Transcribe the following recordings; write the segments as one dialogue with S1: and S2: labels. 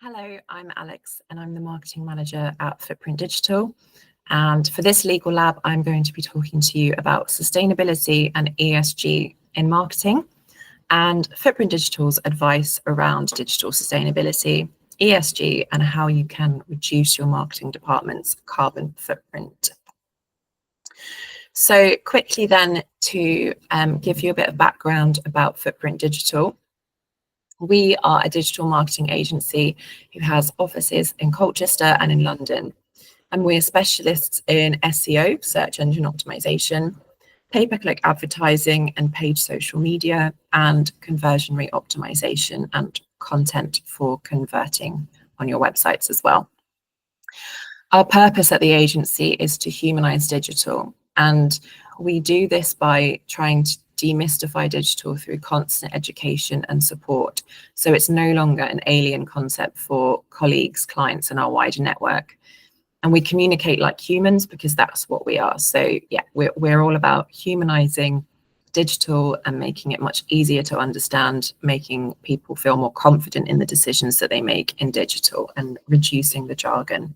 S1: Hello, I'm Alex and I'm the marketing manager at Footprint Digital. And for this legal lab, I'm going to be talking to you about sustainability and ESG in marketing and Footprint Digital's advice around digital sustainability, ESG, and how you can reduce your marketing department's carbon footprint. So quickly then to give you a bit of background about Footprint Digital. We are a digital marketing agency who has offices in Colchester and in London. And we're specialists in SEO, search engine optimization, pay-per-click advertising and paid social media, and conversion rate optimization and content for converting on your websites as well. Our purpose at the agency is to humanize digital, and we do this by trying to demystify digital through constant education and support. So it's no longer an alien concept for colleagues, clients, and our wider network. And we communicate like humans because that's what we are. So yeah, we're all about humanizing digital and making it much easier to understand, making people feel more confident in the decisions that they make in digital and reducing the jargon.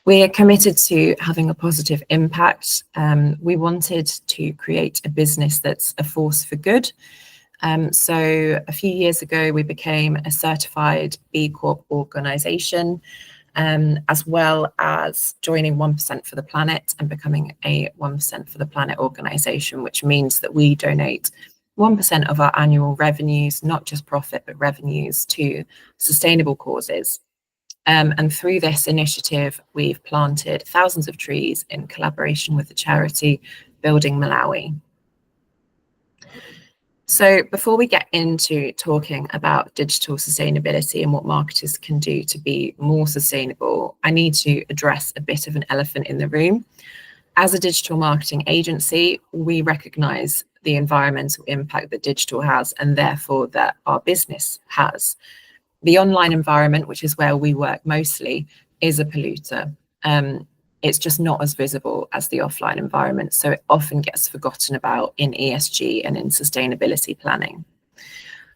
S1: We are committed to having a positive impact. We wanted to create a business that's a force for good. So a few years ago, we became a certified B Corp organization, as well as joining 1% for the Planet and becoming a 1% for the Planet organization, which means that we donate 1% of our annual revenues, not just profit, but revenues, to sustainable causes. And through this initiative, we've planted thousands of trees in collaboration with the charity Building Malawi. So before we get into talking about digital sustainability and what marketers can do to be more sustainable, I need to address a bit of an elephant in the room. As a digital marketing agency, we recognize the environmental impact that digital has and therefore that our business has. The online environment, which is where we work mostly, is a polluter. It's just not as visible as the offline environment, so it often gets forgotten about in ESG and in sustainability planning.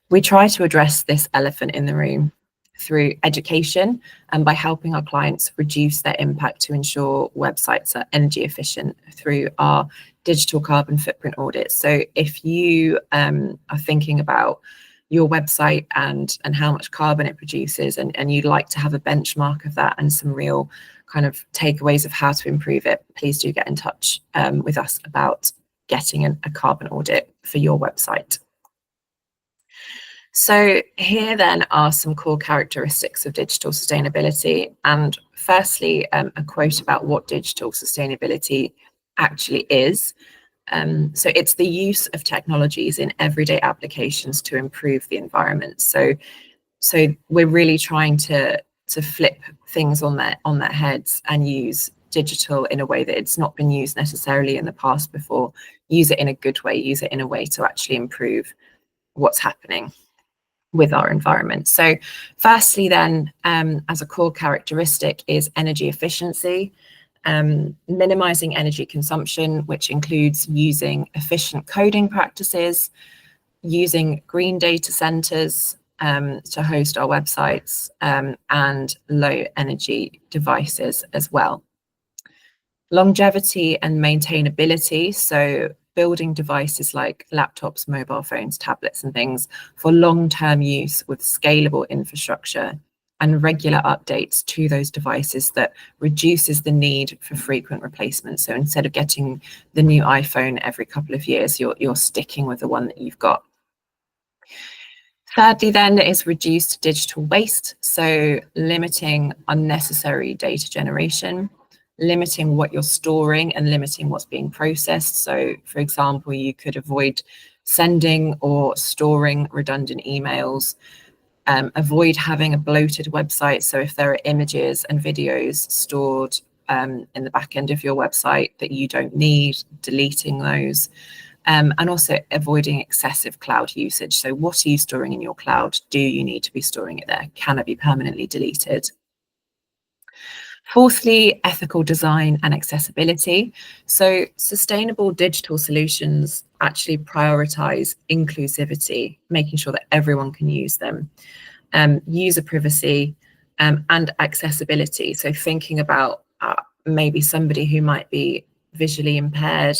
S1: We try to address this elephant in the room through education and by helping our clients reduce their impact to ensure websites are energy efficient through our digital carbon footprint audits. So if you are thinking about your website and how much carbon it produces, and you'd like to have a benchmark of that and some real kind of takeaways of how to improve it, please do get in touch with us about getting a carbon audit for your website. So here then are some core characteristics of digital sustainability. And firstly, a quote about what digital sustainability actually is. So it's the use of technologies in everyday applications to improve the environment. So we're really trying to flip things on their heads and use digital in a way that it's not been used necessarily in the past before. Use it in a good way, use it in a way to actually improve what's happening with our environment. So firstly then, as a core characteristic is energy efficiency. Minimizing energy consumption, which includes using efficient coding practices, using green data centers to host our websites, and low energy devices as well. Longevity and maintainability, so building devices like laptops, mobile phones, tablets and things for long-term use with scalable infrastructure and regular updates to those devices that reduces the need for frequent replacement. So instead of getting the new iPhone every couple of years, you're sticking with the one that you've got. Thirdly, then, is reduced digital waste. So limiting unnecessary data generation, limiting what you're storing and limiting what's being processed. So for example, you could avoid sending or storing redundant emails. Avoid having a bloated website. So if there are images and videos stored in the back end of your website that you don't need, deleting those. And also avoiding excessive cloud usage. So what are you storing in your cloud? Do you need to be storing it there? Can it be permanently deleted? Fourthly, ethical design and accessibility. So sustainable digital solutions actually prioritize inclusivity, making sure that everyone can use them. user privacy, and accessibility. So thinking about maybe somebody who might be visually impaired,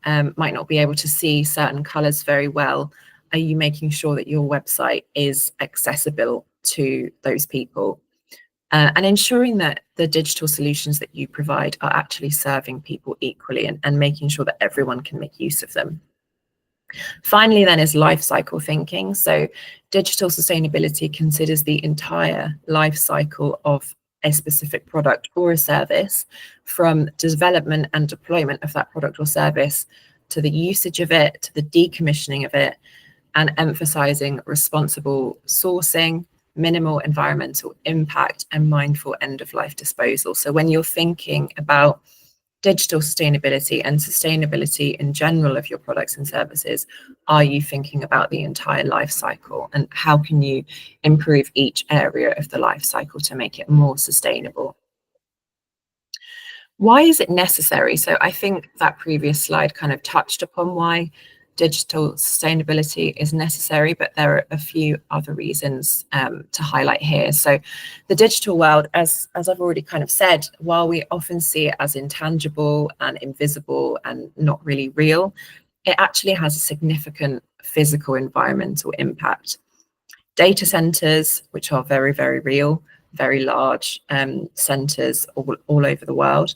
S1: might not be able to see certain colors very well. Are you making sure that your website is accessible to those people? And ensuring that the digital solutions that you provide are actually serving people equally, and making sure that everyone can make use of them. Finally, then, is life cycle thinking. So digital sustainability considers the entire life cycle of a specific product or a service, from development and deployment of that product or service to the usage of it, to the decommissioning of it, and emphasizing responsible sourcing, minimal environmental impact, and mindful end-of-life disposal. So when you're thinking about digital sustainability and sustainability in general of your products and services, are you thinking about the entire life cycle, and how can you improve each area of the life cycle to make it more sustainable? Why is it necessary? So I think that previous slide kind of touched upon why digital sustainability is necessary, but there are a few other reasons to highlight here. So the digital world, as I've already kind of said, while we often see it as intangible and invisible and not really real, it actually has a significant physical environmental impact. Data centers, which are very, very real, very large centers all over the world.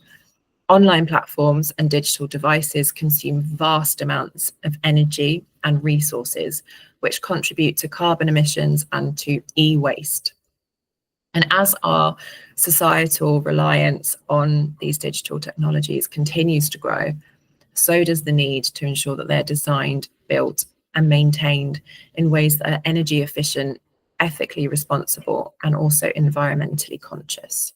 S1: Online platforms and digital devices consume vast amounts of energy and resources, which contribute to carbon emissions and to e-waste. And as our societal reliance on these digital technologies continues to grow, so does the need to ensure that they're designed, built, and maintained in ways that are energy efficient, ethically responsible, and also environmentally conscious.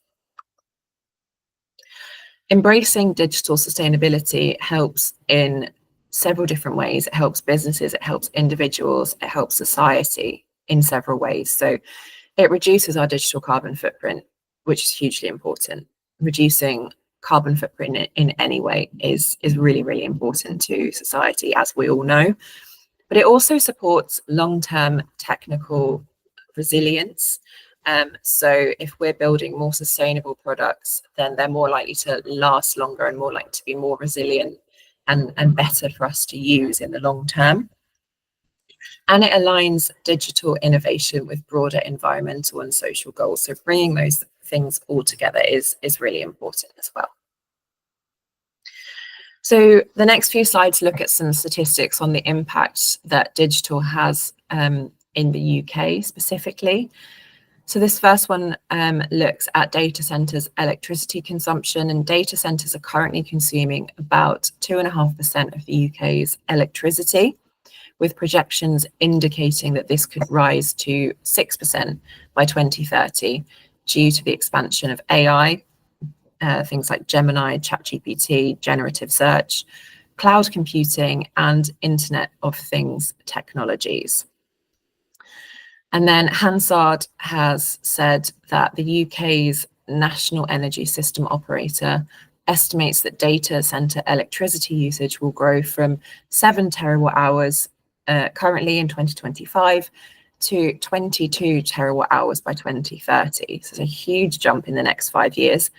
S1: Embracing digital sustainability helps in several different ways. It helps businesses, it helps individuals, it helps society in several ways. So it reduces our digital carbon footprint, which is hugely important. Reducing carbon footprint in any way is really, really important to society, as we all know. But it also supports long-term technical resilience. So if we're building more sustainable products, then they're more likely to last longer and more likely to be more resilient and better for us to use in the long term. And it aligns digital innovation with broader environmental and social goals. So bringing those things all together is really important as well. So the next few slides look at some statistics on the impact that digital has in the UK specifically. So this first one looks at data centers' electricity consumption, and data centers are currently consuming about 2.5% of the UK's electricity, with projections indicating that this could rise to 6% by 2030 due to the expansion of AI, things like Gemini, ChatGPT, generative search, cloud computing, and Internet of Things technologies. And then Hansard has said that the UK's National Energy System Operator estimates that data center electricity usage will grow from 7 terawatt hours currently in 2025 to 22 terawatt hours by 2030. So it's a huge jump in the next 5 years,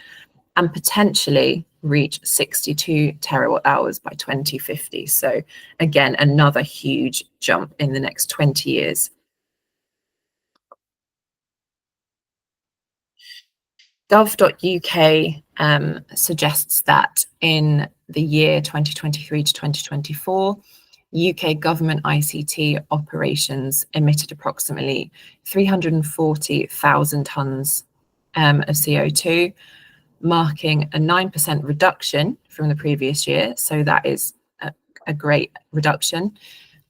S1: and potentially reach 62 terawatt hours by 2050. So again, another huge jump in the next 20 years. Gov.uk suggests that in the year 2023 to 2024, UK government ICT operations emitted approximately 340,000 tonnes of CO2, marking a 9% reduction from the previous year. So that is a great reduction.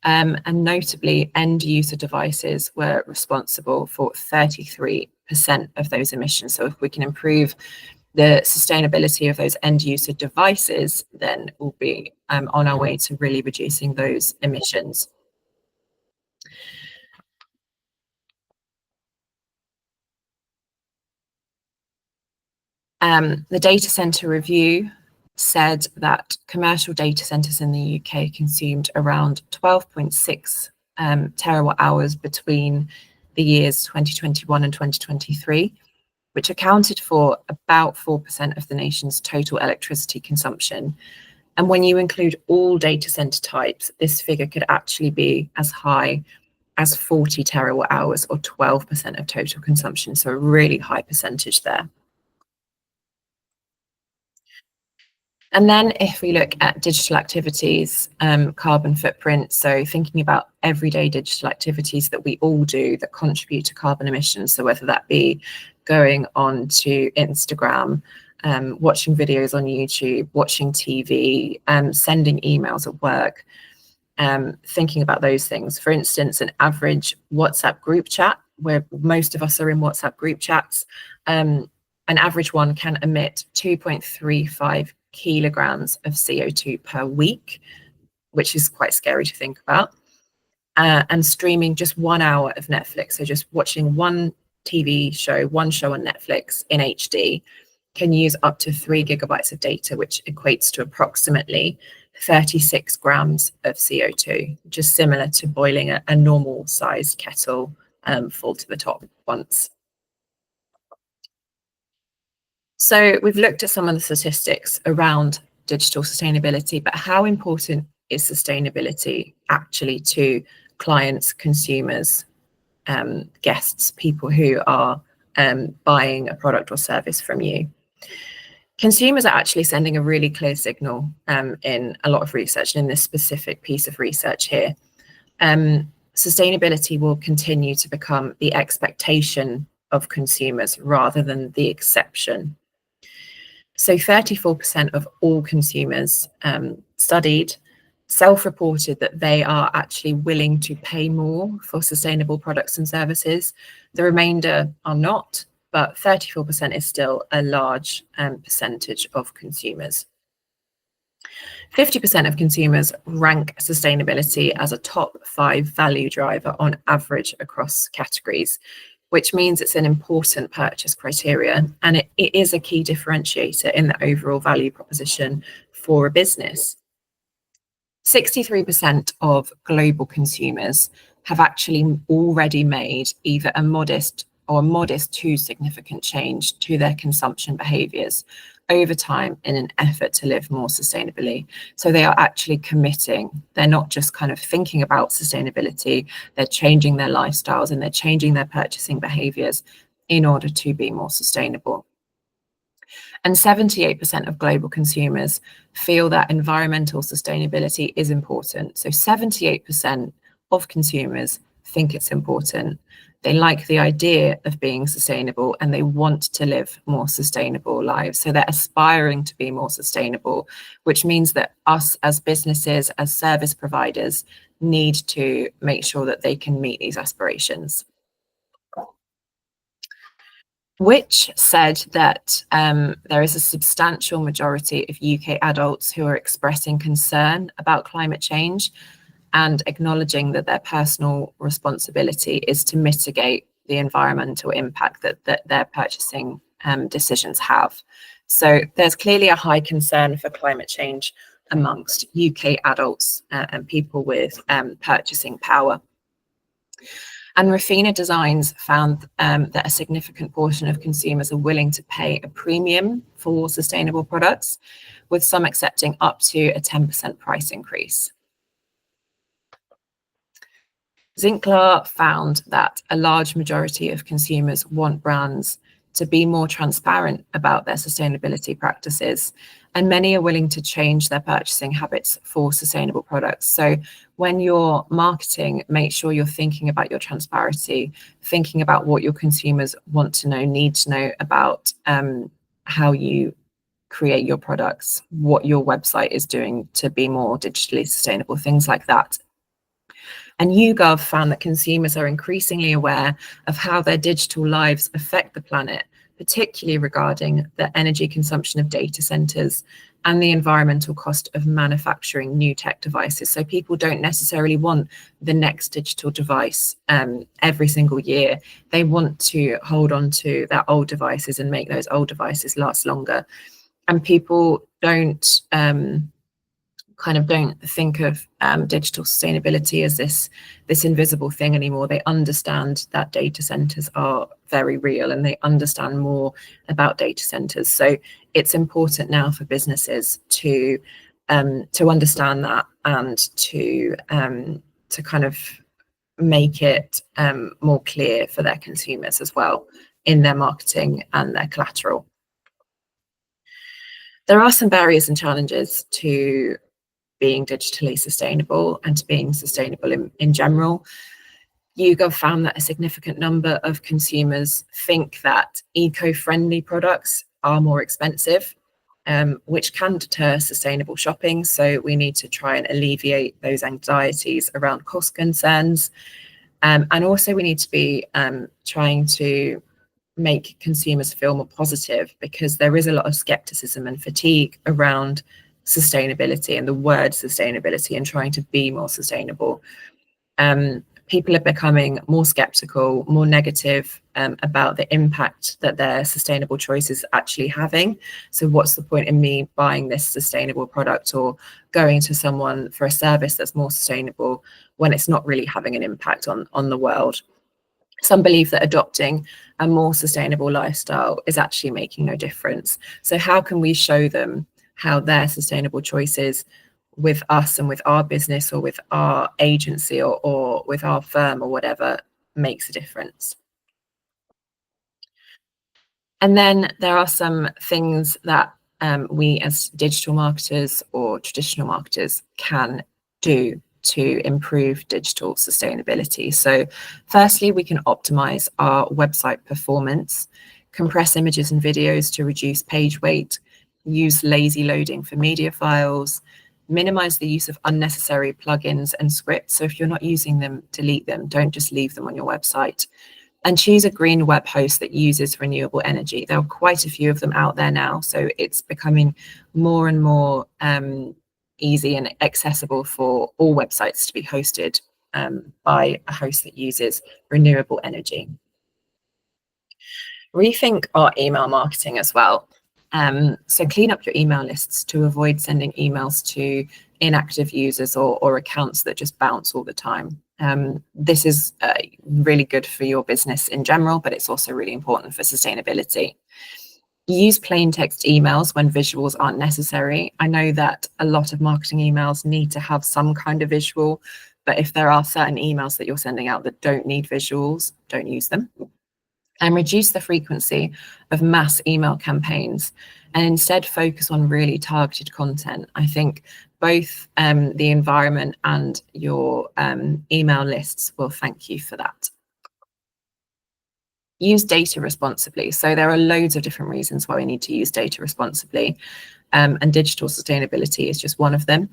S1: And notably, end user devices were responsible for 33% of those emissions. So if we can improve the sustainability of those end user devices, then we'll be on our way to really reducing those emissions. The data center review said that commercial data centers in the UK consumed around 12.6 terawatt hours between the years 2021 and 2023, which accounted for about 4% of the nation's total electricity consumption. And when you include all data center types, this figure could actually be as high as 40 terawatt hours, or 12% of total consumption. So a really high percentage there. And then if we look at digital activities, carbon footprint, so thinking about everyday digital activities that we all do that contribute to carbon emissions. So whether that be going on to Instagram, watching videos on YouTube, watching TV, sending emails at work, thinking about those things. For instance, an average WhatsApp group chat, where most of us are in WhatsApp group chats, an average one can emit 2.35 kilograms of CO2 per week, which is quite scary to think about. And streaming just 1 hour of Netflix, so just watching one TV show, one show on Netflix in HD, can use up to 3 gigabytes of data, which equates to approximately 36 grams of CO2, which is similar to boiling a normal sized kettle full to the top once. So we've looked at some of the statistics around digital sustainability, but how important is sustainability actually to clients, consumers, guests, people who are buying a product or service from you? Consumers are actually sending a really clear signal in a lot of research, and in this specific piece of research here. Sustainability will continue to become the expectation of consumers rather than the exception. So 34% of all consumers studied self-reported that they are actually willing to pay more for sustainable products and services. The remainder are not, but 34% is still a large percentage of consumers. 50% of consumers rank sustainability as a top 5 value driver on average across categories, which means it's an important purchase criteria, and it is a key differentiator in the overall value proposition for a business. 63% of global consumers have actually already made either a modest to significant change to their consumption behaviours over time in an effort to live more sustainably. So they are actually committing. They're not just kind of thinking about sustainability, they're changing their lifestyles and they're changing their purchasing behaviours in order to be more sustainable. And 78% of global consumers feel that environmental sustainability is important. So 78% of consumers think it's important. They like the idea of being sustainable and they want to live more sustainable lives. So they're aspiring to be more sustainable, which means that us as businesses, as service providers, need to make sure that they can meet these aspirations. Which said that there is a substantial majority of UK adults who are expressing concern about climate change and acknowledging that their personal responsibility is to mitigate the environmental impact that their purchasing decisions have. So there's clearly a high concern for climate change amongst UK adults and people with purchasing power. And Rafina Designs found that a significant portion of consumers are willing to pay a premium for sustainable products, with some accepting up to a 10% price increase. Zinkler found that a large majority of consumers want brands to be more transparent about their sustainability practices, and many are willing to change their purchasing habits for sustainable products. So when you're marketing, make sure you're thinking about your transparency, thinking about what your consumers want to know, need to know about how you create your products, what your website is doing to be more digitally sustainable, things like that. And YouGov found that consumers are increasingly aware of how their digital lives affect the planet, particularly regarding the energy consumption of data centers and the environmental cost of manufacturing new tech devices. So people don't necessarily want the next digital device every single year. They want to hold on to their old devices and make those old devices last longer. And people don't kind of don't think of digital sustainability as this invisible thing anymore. They understand that data centers are very real, and they understand more about data centers. So it's important now for businesses to understand that, and to kind of make it more clear for their consumers as well in their marketing and their collateral. There are some barriers and challenges to being digitally sustainable and to being sustainable in general. YouGov found that a significant number of consumers think that eco-friendly products are more expensive, which can deter sustainable shopping. So we need to try and alleviate those anxieties around cost concerns. And also we need to be trying to make consumers feel more positive, because there is a lot of skepticism and fatigue around sustainability and the word sustainability and trying to be more sustainable. People are becoming more skeptical, more negative about the impact that their sustainable choices are actually having. So what's the point in me buying this sustainable product or going to someone for a service that's more sustainable when it's not really having an impact on the world? Some believe that adopting a more sustainable lifestyle is actually making no difference. So how can we show them how their sustainable choices with us and with our business or with our agency or with our firm or whatever makes a difference? And then there are some things that we as digital marketers or traditional marketers can do to improve digital sustainability. So firstly, we can optimize our website performance, compress images and videos to reduce page weight, use lazy loading for media files, minimize the use of unnecessary plugins and scripts. So if you're not using them, delete them. Don't just leave them on your website. And choose a green web host that uses renewable energy. There are quite a few of them out there now, so it's becoming more and more easy and accessible for all websites to be hosted by a host that uses renewable energy. Rethink our email marketing as well. So clean up your email lists to avoid sending emails to inactive users or accounts that just bounce all the time. This is really good for your business in general, but it's also really important for sustainability. Use plain text emails when visuals aren't necessary. I know that a lot of marketing emails need to have some kind of visual, but if there are certain emails that you're sending out that don't need visuals, don't use them. And reduce the frequency of mass email campaigns and instead focus on really targeted content. I think both the environment and your email lists will thank you for that. Use data responsibly. So there are loads of different reasons why we need to use data responsibly, and digital sustainability is just one of them.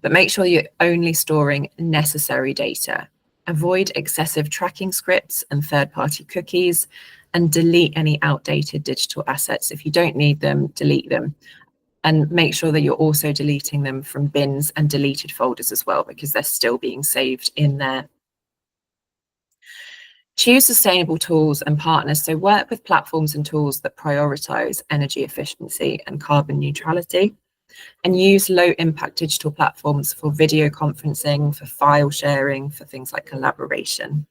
S1: But make sure you're only storing necessary data. Avoid excessive tracking scripts and third-party cookies, and delete any outdated digital assets. If you don't need them, delete them. And make sure that you're also deleting them from bins and deleted folders as well, because they're still being saved in there. Choose sustainable tools and partners. So work with platforms and tools that prioritize energy efficiency and carbon neutrality. And use low impact digital platforms for video conferencing, for file sharing, for things like collaboration.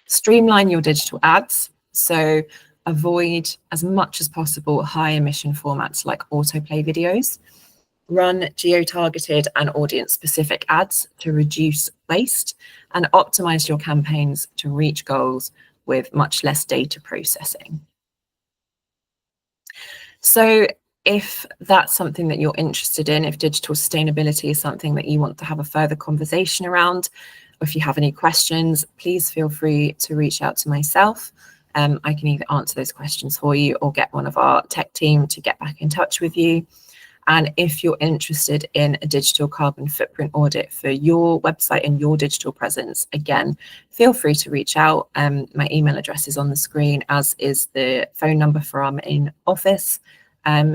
S1: Streamline your digital ads. So avoid as much as possible high emission formats like autoplay videos. Run geo-targeted and audience-specific ads to reduce waste, and optimize your campaigns to reach goals with much less data processing. So if that's something that you're interested in, if digital sustainability is something that you want to have a further conversation around, or if you have any questions, please feel free to reach out to myself. I can either answer those questions for you or get one of our tech team to get back in touch with you. And if you're interested in a digital carbon footprint audit for your website and your digital presence, again, feel free to reach out. My email address is on the screen, as is the phone number for our main office.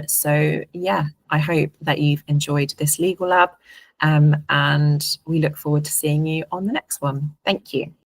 S1: So yeah, I hope that you've enjoyed this Legal Lab, and we look forward to seeing you on the next one. Thank you.